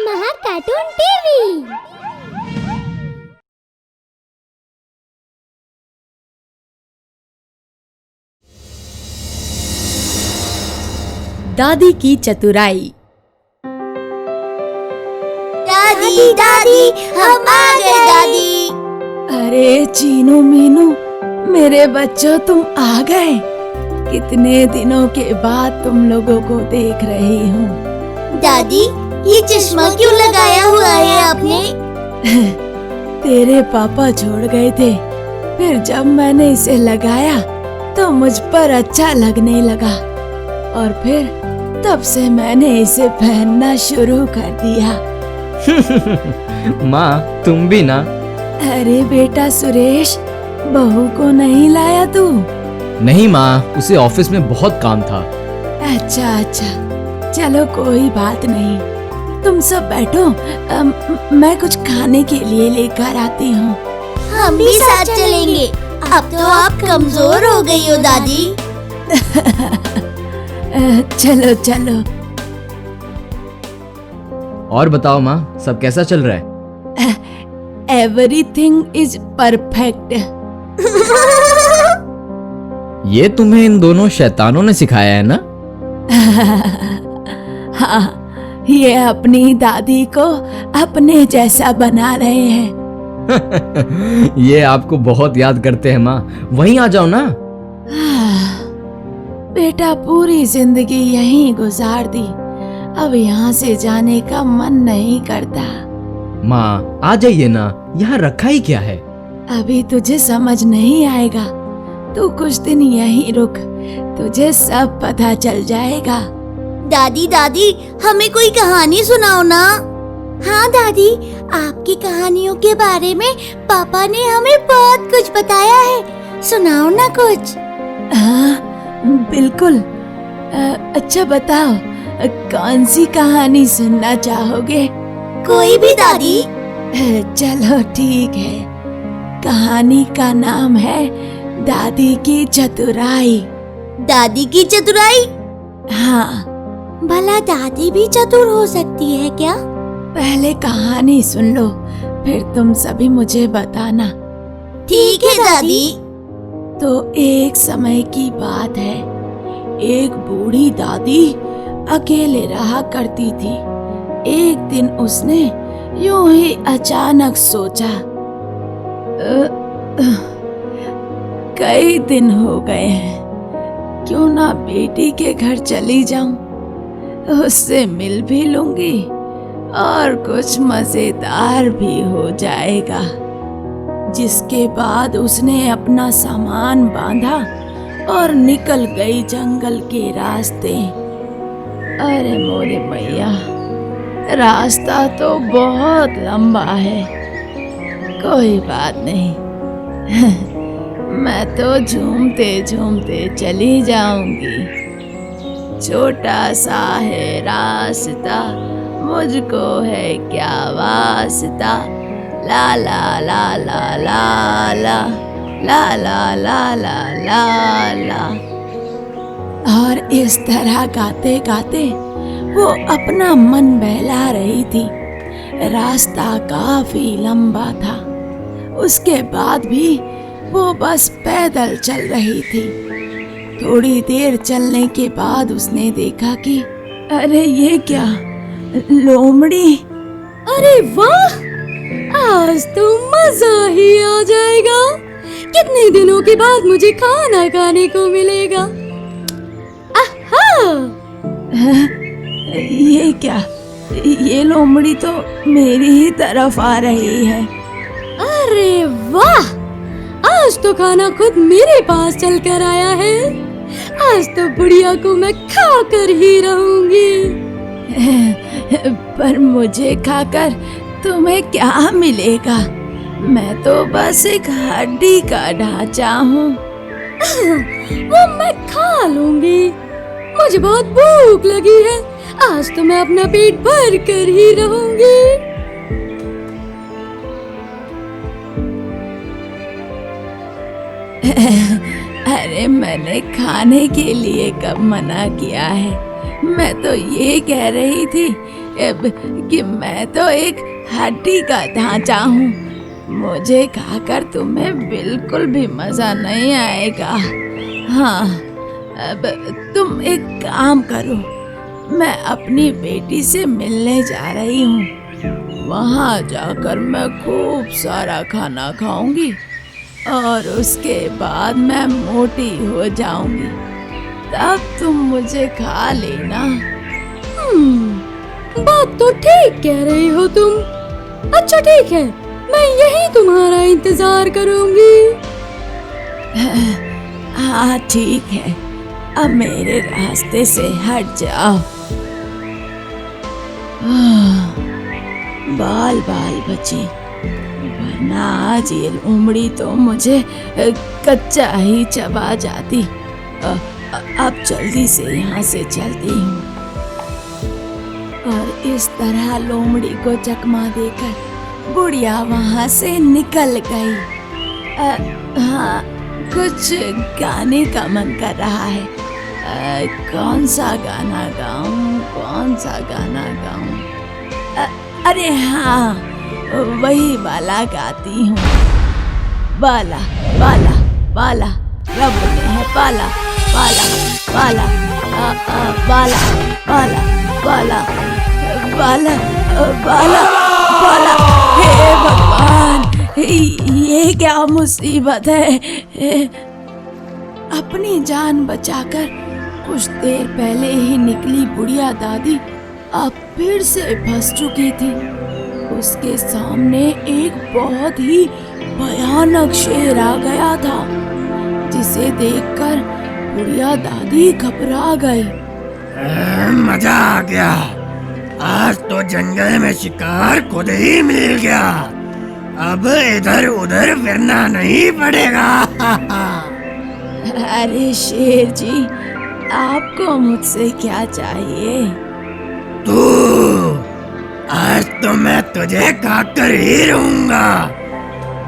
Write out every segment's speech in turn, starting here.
महा cartoon TV. दादी की चतुराई। दादी दादी हम आ गए दादी। अरे चीनू मीनू, मेरे बच्चों तुम आ गए। कितने दिनों के बाद तुम लोगों को देख रही हूँ। दादी ये चश्मा क्यों लगाया हुआ है आपने? तेरे पापा छोड़ गए थे, फिर जब मैंने इसे लगाया तो मुझ पर अच्छा लगने लगा और फिर तब से मैंने इसे पहनना शुरू कर दिया। माँ तुम भी ना? अरे बेटा सुरेश, बहू को नहीं लाया तू? नहीं माँ, उसे ऑफिस में बहुत काम था। अच्छा, चलो कोई बात नहीं, तुम सब बैठो, मैं कुछ खाने के लिए लेकर आती हूँ। हम भी साथ चलेंगे। अब तो आप कमजोर हो गई हो दादी। चलो। और बताओ माँ, सब कैसा चल रहा है? Everything is perfect. ये तुम्हें इन दोनों शैतानों ने सिखाया है ना? हाँ, ये अपनी दादी को अपने जैसा बना रहे हैं। ये आपको बहुत याद करते हैं माँ, वहीं आ जाओ ना। बेटा पूरी जिंदगी यहीं गुजार दी, अब यहाँ से जाने का मन नहीं करता। माँ आ जाइए ना, यहाँ रखा ही क्या है। अभी तुझे समझ नहीं आएगा, तू कुछ दिन यहीं रुक, तुझे सब पता चल जाएगा। दादी हमें कोई कहानी सुनाओ ना। हाँ दादी, आपकी कहानियों के बारे में पापा ने हमें बहुत कुछ बताया है, सुनाओ ना कुछ। हाँ बिल्कुल। अच्छा बताओ, कौन सी कहानी सुनना चाहोगे? कोई भी दादी। चलो ठीक है, कहानी का नाम है दादी की चतुराई। दादी की चतुराई? हाँ। भला दादी भी चतुर हो सकती है क्या? पहले कहानी सुन लो, फिर तुम सभी मुझे बताना। ठीक है दादी। तो एक समय की बात है, एक बूढ़ी दादी अकेले रहा करती थी। एक दिन उसने यूं ही अचानक सोचा, कई दिन हो गए हैं, क्यों ना बेटी के घर चली जाऊं, उससे मिल भी लूंगी और कुछ मजेदार भी हो जाएगा। जिसके बाद उसने अपना सामान बांधा और निकल गई जंगल के रास्ते। अरे मोरे मैया, रास्ता तो बहुत लंबा है, कोई बात नहीं, मैं तो झूमते झूमते चली जाऊंगी। छोटा सा है रास्ता, मुझको है क्या वास्ता, ला ला ला ला ला ला ला ला ला ला ला ला। और इस तरह गाते गाते वो अपना मन बहला रही थी। रास्ता काफी लंबा था, उसके बाद भी वो बस पैदल चल रही थी। थोड़ी देर चलने के बाद उसने देखा कि अरे ये क्या, लोमड़ी। अरे वाह, आज तो मजा ही आ जाएगा, कितने दिनों के बाद मुझे खाना खाने को मिलेगा। आहा! ये क्या, ये लोमड़ी तो मेरी ही तरफ आ रही है। अरे वाह, आज तो खाना खुद मेरे पास चल कर आया है, आज तो बुढ़िया को मैं खा कर ही रहूंगी। पर मुझे खाकर तुम्हें क्या मिलेगा, मैं तो बस एक हड्डी का ढांचा हूँ। वो मैं खा लूंगी, मुझे बहुत भूख लगी है, आज तो मैं अपना पेट भर कर ही रहूंगी। अरे मैंने खाने के लिए कब मना किया है, मैं तो ये कह रही थी कि मैं तो एक हड्डी का ढांचा हूँ। मुझे खाकर तुम्हें बिल्कुल भी मजा नहीं आएगा। हाँ, अब तुम एक काम करो, मैं अपनी बेटी से मिलने जा रही हूँ। वहाँ जाकर मैं खूब सारा खाना खाऊंगी और उसके बाद मैं मोटी हो जाऊंगी, तब तुम मुझे खा लेना। बात तो ठीक कह रही हो तुम। अच्छा ठीक है, मैं यही तुम्हारा इंतजार करूंगी। हाँ ठीक है, अब मेरे रास्ते से हट जाओ। बाल बाल बची, वरना आज ये लोमड़ी तो मुझे कच्चा ही चबा जाती। अब जल्दी से यहाँ से चलती हूँ। और इस तरह लोमड़ी को चकमा देकर बुढ़िया वहाँ से निकल गई। हाँ, कुछ गाने का मन कर रहा है। कौन सा गाना गाऊं, कौन सा गाना गाऊं? अरे हाँ, वही वाला गाती हूँ। बाला बाला बाला, रब ने है पाला पाला पाला, बाला बाला बाला बाला बाला बाला। हे भगवान, ये क्या मुसीबत है। अपनी जान बचाकर कुछ देर पहले ही निकली बुढ़िया दादी अब फिर से फंस चुकी थी। उसके सामने एक बहुत ही भयानक शेर आ गया था, जिसे देखकर बुढ़िया दादी घबरा गई। मजा आ गया, आज तो जंगल में शिकार खुद ही मिल गया। अब इधर उधर फिरना नहीं पड़ेगा। अरे शेर जी, आपको मुझसे क्या चाहिए? तू, आज तो मैं तुझे खाकर ही रहूंगा,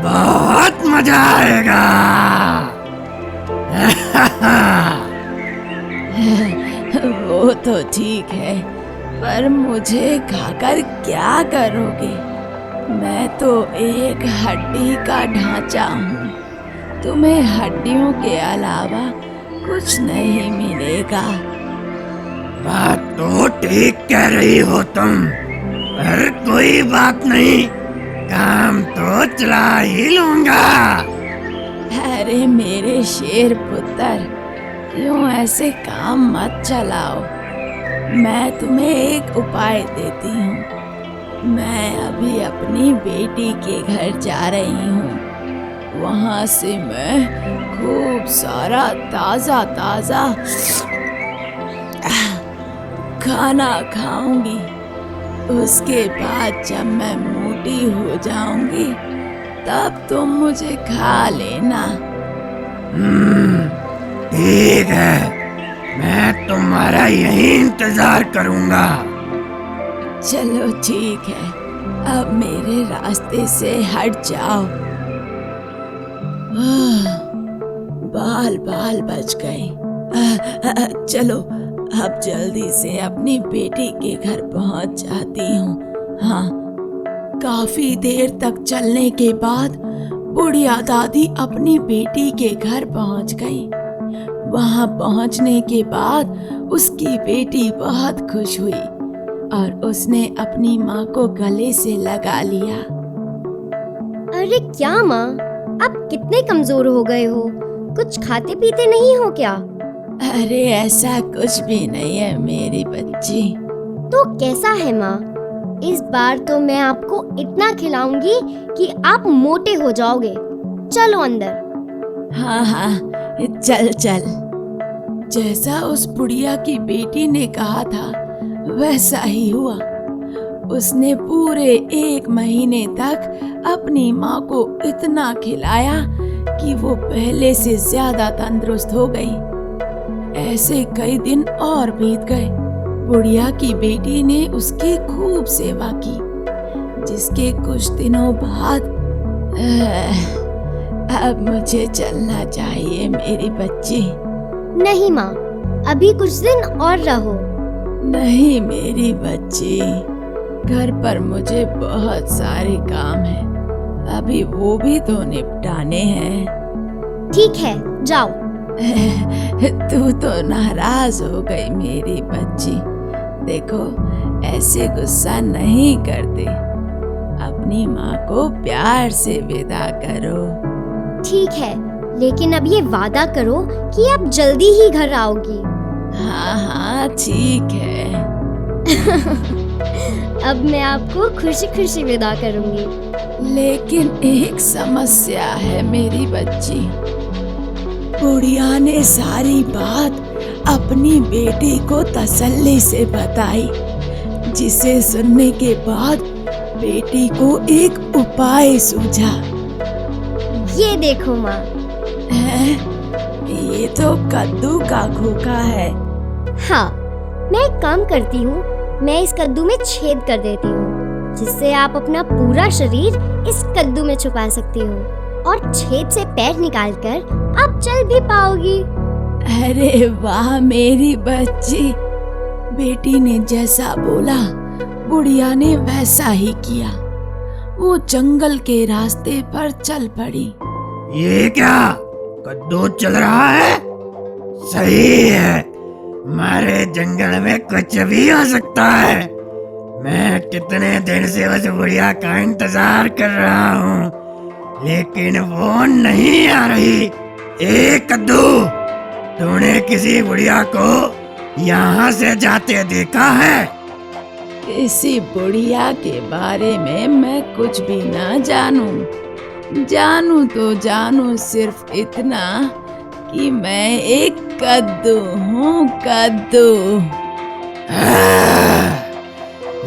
बहुत मजा आएगा। वो तो ठीक है, पर मुझे खाकर क्या करोगे? मैं तो एक हड्डी का ढांचा हूँ, तुम्हें हड्डियों के अलावा कुछ नहीं मिलेगा। बात तो ठीक कह रही हो तुम, पर कोई बात नहीं, काम तो चला ही लूंगा। अरे मेरे शेर पुत्र, यूं ऐसे काम मत चलाओ। मैं तुम्हें एक उपाय देती हूँ। मैं अभी अपनी बेटी के घर जा रही हूँ। वहाँ से मैं खूब सारा ताजा ताजा खाना खाऊंगी। उसके बाद जब मैं मोटी हो जाऊंगी, तब तुम मुझे खा लेना। ठीक है, मैं तुम्हारा यही इंतजार करूंगा। चलो ठीक है, अब मेरे रास्ते से हट जाओ। बाल बाल बच गए। चलो, अब जल्दी से अपनी बेटी के घर पहुंच जाती हूँ। हाँ, काफी देर तक चलने के बाद बुढ़िया दादी अपनी बेटी के घर पहुंच गई। वहां पहुंचने के बाद उसकी बेटी बहुत खुश हुई और उसने अपनी माँ को गले से लगा लिया। अरे क्या माँ, आप कितने कमजोर हो गए हो? कुछ खाते पीते नहीं हो क्या? अरे ऐसा कुछ भी नहीं है मेरी बच्ची। तो कैसा है माँ? इस बार तो मैं आपको इतना खिलाऊंगी कि आप मोटे हो जाओगे। चलो अंदर। हाँ हाँ, चल चल। जैसा उस बुढ़िया की बेटी ने कहा था वैसा ही हुआ। उसने पूरे 1 महीने तक अपनी माँ को इतना खिलाया कि वो पहले से ज्यादा तंदुरुस्त हो गई। ऐसे कई दिन और बीत गए। बुढ़िया की बेटी ने उसकी खूब सेवा की, जिसके कुछ दिनों बाद अब मुझे चलना चाहिए मेरी बच्ची। नहीं माँ, अभी कुछ दिन और रहो। नहीं मेरी बच्ची, घर पर मुझे बहुत सारे काम हैं। अभी वो भी तो निपटाने हैं। ठीक है, जाओ। तू तो नाराज हो गई मेरी बच्ची। देखो, ऐसे गुस्सा नहीं करते। अपनी माँ को प्यार से विदा करो। ठीक है, लेकिन अब ये वादा करो कि अब जल्दी ही घर आओगी। हाँ हाँ ठीक है। अब मैं आपको खुशी खुशी विदा करूंगी। लेकिन एक समस्या है मेरी बच्ची। बुढ़िया ने सारी बात अपनी बेटी को तसल्ली से बताई, जिसे सुनने के बाद बेटी को एक उपाय सूझा। ये देखो माँ। है? ये तो कद्दू का खोखा है। हाँ, मैं एक काम करती हूँ, मैं इस कद्दू में छेद कर देती हूँ, जिससे आप अपना पूरा शरीर इस कद्दू में छुपा सकती हो और छेद से पैर निकालकर आप चल भी पाओगी। अरे वाह मेरी बच्ची। बेटी ने जैसा बोला बुढ़िया ने वैसा ही किया। वो जंगल के रास्ते पर चल पड़ी। ये क्या, कद्दू चल रहा है? सही है, हमारे जंगल में कुछ भी हो सकता है। मैं कितने दिन से उस बुढ़िया का इंतजार कर रहा हूँ, लेकिन वो नहीं आ रही। ए कद्दू, तूने किसी बुढ़िया को यहाँ से जाते देखा है? किसी बुढ़िया के बारे में मैं कुछ भी ना जानूं। जानू सिर्फ इतना कि मैं एक कद्दू हूँ, कद्दू।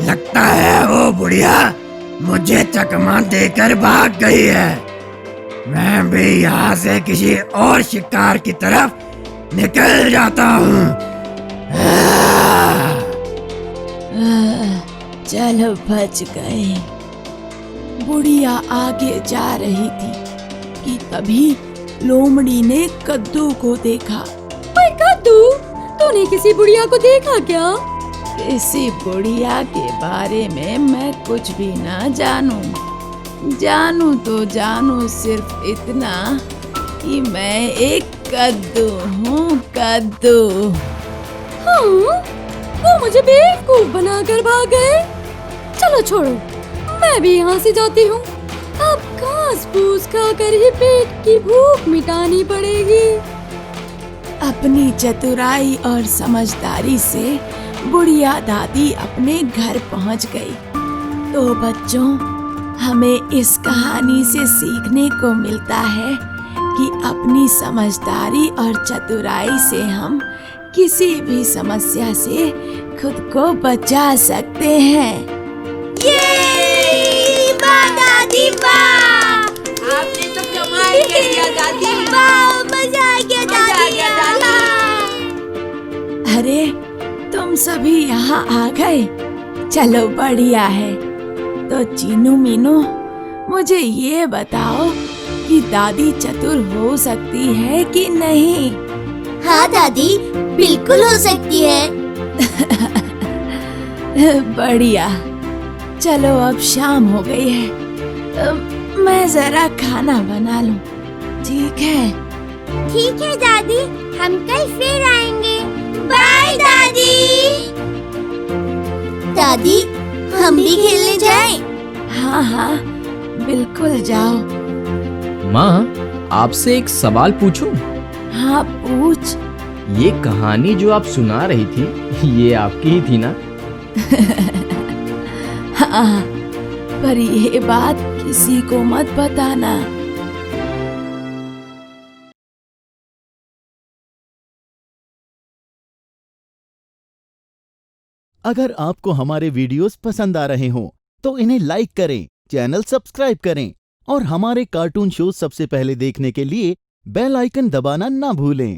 लगता है वो बुढ़िया मुझे चकमा देकर भाग गई है। मैं भी यहाँ से किसी और शिकार की तरफ निकल जाता हूँ। चलो बच गए। बुढ़िया आगे जा रही थी कि तभी लोमड़ी ने कद्दू को देखा। ओए कद्दू, तूने किसी बुढ़िया को देखा क्या? किसी बुढ़िया के बारे में मैं कुछ भी ना जानू सिर्फ इतना कि मैं एक कद्दू हूँ, कद्दू। हाँ, वो मुझे बेवकूफ बनाकर भाग गए। चलो छोड़ो, मैं भी यहाँ से जाती हूँ। अब घास फूस खाकर ही पेट की भूख मिटानी पड़ेगी। अपनी चतुराई और समझदारी से बुढ़िया दादी अपने घर पहुँच गई। तो बच्चों, हमें इस कहानी से सीखने को मिलता है कि अपनी समझदारी और चतुराई से हम किसी भी समस्या से खुद को बचा सकते हैं। ये वाह दादी वाह, आपने तो कमाल कर दिया दादी। वाह, मजा आ गया दादी। अरे, तुम सभी यहाँ आ गए। चलो बढ़िया है। तो चीनू मीनू, मुझे ये बताओ कि दादी चतुर हो सकती है कि नहीं? हाँ दादी, बिल्कुल हो सकती है। बढ़िया। चलो अब शाम हो गई है, मैं जरा खाना बना लूं। ठीक है? ठीक है दादी, हम कल फिर आएंगे। बाय दादी। दादी, हम भी खेलने जाएं? हाँ हाँ, बिल्कुल जाओ। माँ, आपसे एक सवाल पूछूं? हाँ पूछ। ये कहानी जो आप सुना रही थी, ये आपकी ही थी ना? हाँ, पर ये बात किसी को मत बताना। अगर आपको हमारे वीडियोस पसंद आ रहे हों, तो इन्हें लाइक करें, चैनल सब्सक्राइब करें और हमारे कार्टून शो सबसे पहले देखने के लिए बेल आइकन दबाना ना भूलें।